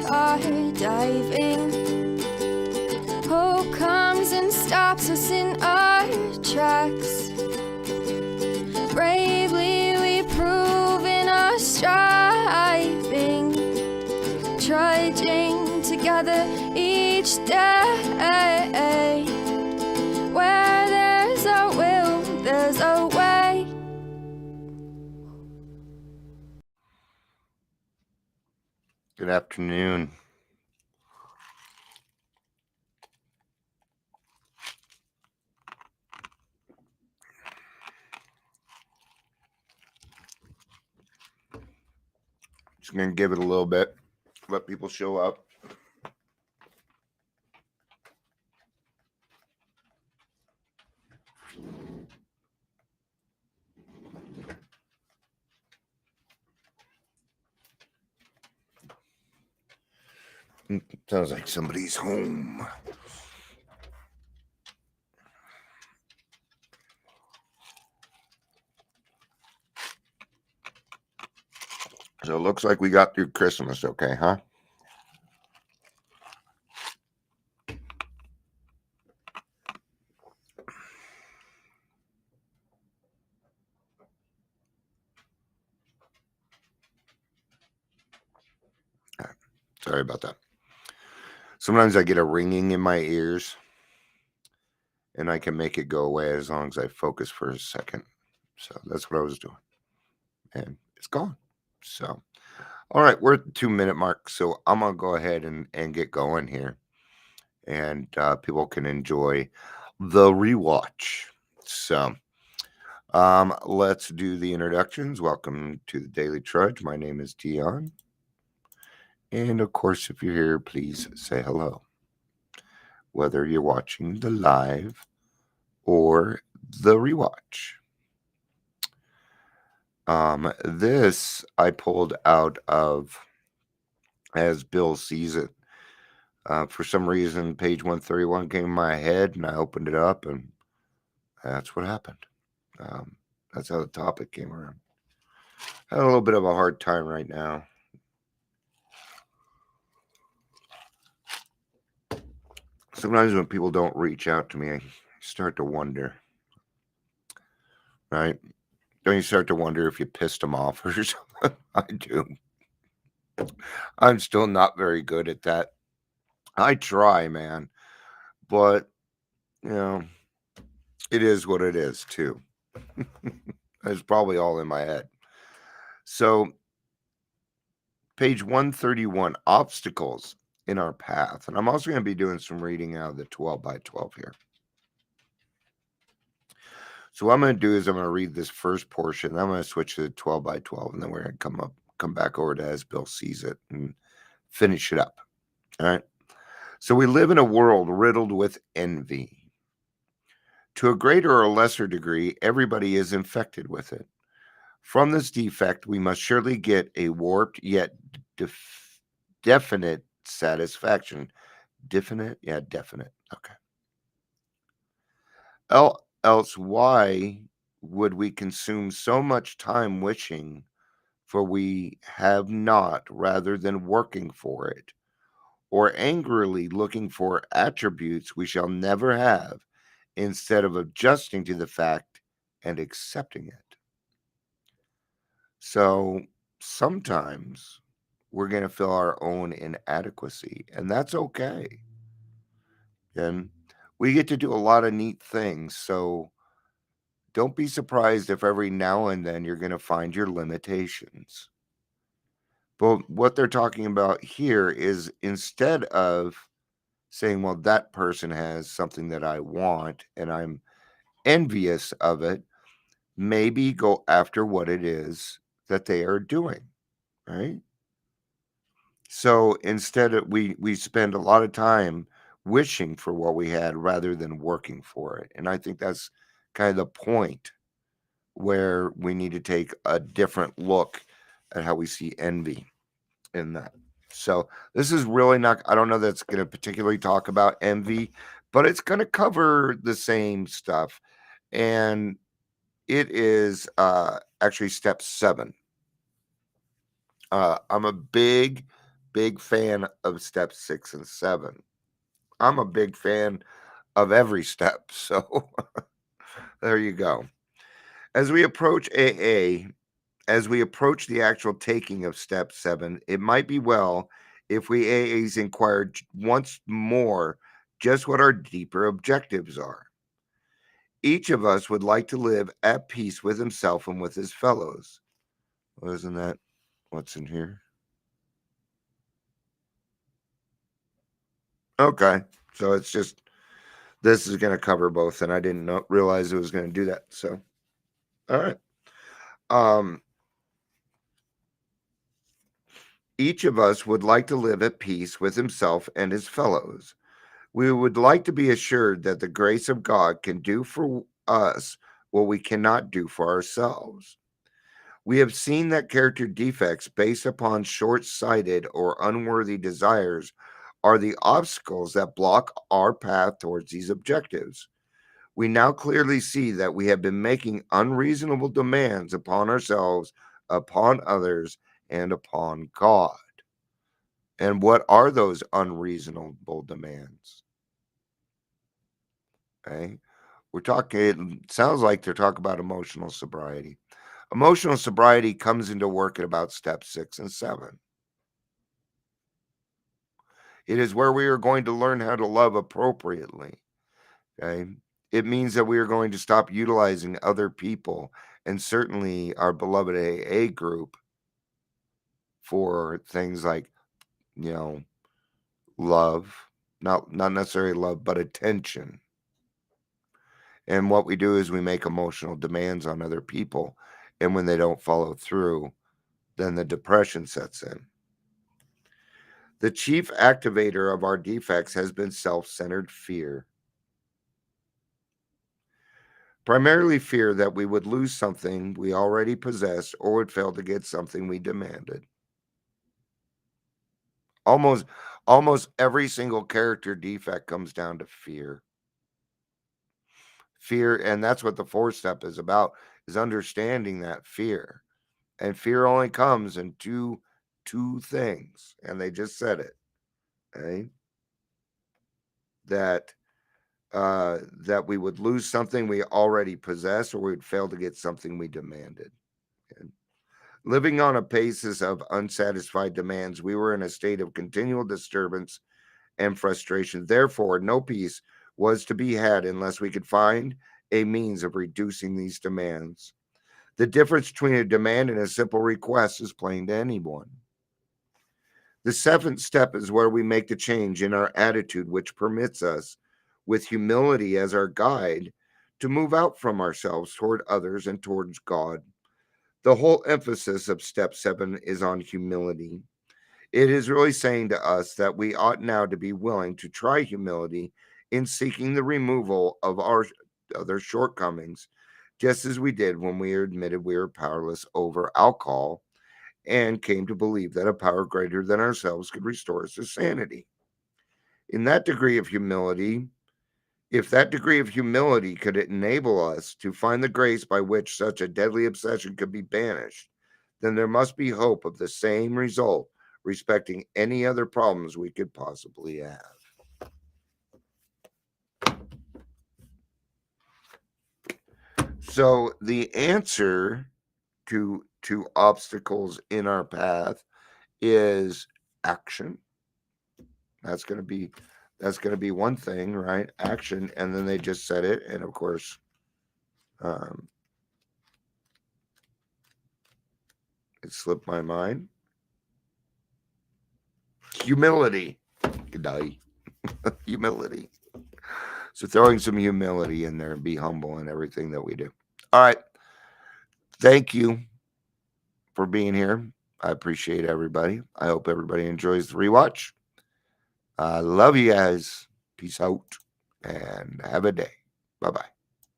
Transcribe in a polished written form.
are diving. Hope comes and stops us in our tracks. Bravely we prove in our striving, trudging together each day. Where there's a will, there's a way. Good afternoon. Just going to give it a little bit, let people show up. Sounds like somebody's home. So it looks like we got through Christmas, okay, huh? Sorry about that. Sometimes I get a ringing in my ears, and I can make it go away as long as I focus for a second. So that's what I was doing. And it's gone. So, all right, we're at the 2-minute mark. So I'm going to go ahead and get going here. And people can enjoy the rewatch. So let's do the introductions. Welcome to the Daily Trudge. My name is Dion. And of course, if you're here, please say hello. Whether you're watching the live or the rewatch. This I pulled out of As Bill Sees It. For some reason, page 131 came in my head, and I opened it up, and that's what happened. That's how the topic came around. Had a little bit of a hard time right now. Sometimes when people don't reach out to me, I start to wonder, right? Don't you start to wonder if you pissed them off or something? I do. I'm still not very good at that. I try, man, but it is what it is too. It's probably all in my head. So, page 131, obstacles in our path. And I'm also going to be doing some reading out of the 12 by 12 here. So what I'm going to do is I'm going to read this first portion. Then I'm going to switch to the 12 by 12, and then we're going to come back over to As Bill Sees It and finish it up. All right. So we live in a world riddled with envy. To a greater or lesser degree, everybody is infected with it. From this defect, we must surely get a warped yet definite satisfaction. Definite? Yeah, definite. Okay. Else, why would we consume so much time wishing for we have not rather than working for it, or angrily looking for attributes we shall never have instead of adjusting to the fact and accepting it? So sometimes we're going to feel our own inadequacy, and that's okay. And we get to do a lot of neat things. So don't be surprised if every now and then you're going to find your limitations. But what they're talking about here is instead of saying, well, that person has something that I want and I'm envious of it, maybe go after what it is that they are doing, right? So instead we spend a lot of time wishing for what we had rather than working for it. And I think that's kind of the point where we need to take a different look at how we see envy in that. So this is really not, I don't know that's going to particularly talk about envy, but it's going to cover the same stuff. And it is actually step 7. I'm a big big fan of step 6 and 7. I'm a big fan of every step. So there you go. As we approach AA, as we approach the actual taking of step 7, it might be well if we AAs inquire once more just what our deeper objectives are. Each of us would like to live at peace with himself and with his fellows. Well, isn't that what's in here? Okay. So it's just, this is going to cover both, and I didn't realize it was going to do that. So, all right. Each of us would like to live at peace with himself and his fellows. We would like to be assured that the grace of God can do for us what we cannot do for ourselves. We have seen that character defects based upon short sighted or unworthy desires are the obstacles that block our path towards these objectives. We now clearly see that we have been making unreasonable demands upon ourselves, upon others, and upon God. And what are those unreasonable demands? Okay. We're talking, it sounds like they're talking about emotional sobriety. Emotional sobriety comes into work at about step 6 and 7. It is where we are going to learn how to love appropriately. Okay. It means that we are going to stop utilizing other people and certainly our beloved AA group for things like, love, not necessarily love, but attention. And what we do is we make emotional demands on other people. And when they don't follow through, then the depression sets in. The chief activator of our defects has been self-centered fear. Primarily fear that we would lose something we already possess or would fail to get something we demanded. Almost every single character defect comes down to fear. Fear, and that's what the 4th step is about, is understanding that fear. And fear only comes in two things, and they just said it. Okay? That we would lose something we already possess or we would fail to get something we demanded. And living on a basis of unsatisfied demands, we were in a state of continual disturbance and frustration. Therefore, no peace was to be had unless we could find a means of reducing these demands. The difference between a demand and a simple request is plain to anyone. The 7th step is where we make the change in our attitude, which permits us, with humility as our guide, to move out from ourselves toward others and towards God. The whole emphasis of step 7 is on humility. It is really saying to us that we ought now to be willing to try humility in seeking the removal of our other shortcomings, just as we did when we admitted we were powerless over alcohol and came to believe that a power greater than ourselves could restore us to sanity. In that degree of humility, if that degree of humility could enable us to find the grace by which such a deadly obsession could be banished, then there must be hope of the same result respecting any other problems we could possibly have. So the answer to obstacles in our path is action. That's going to be one thing, right? Action. And then they just said it. And of course, it slipped my mind. Humility. Good day. Humility. So throwing some humility in there and be humble in everything that we do. All right. Thank you for being here. I appreciate everybody. I hope everybody enjoys the rewatch. I love you guys. Peace out and have a day. Bye-bye.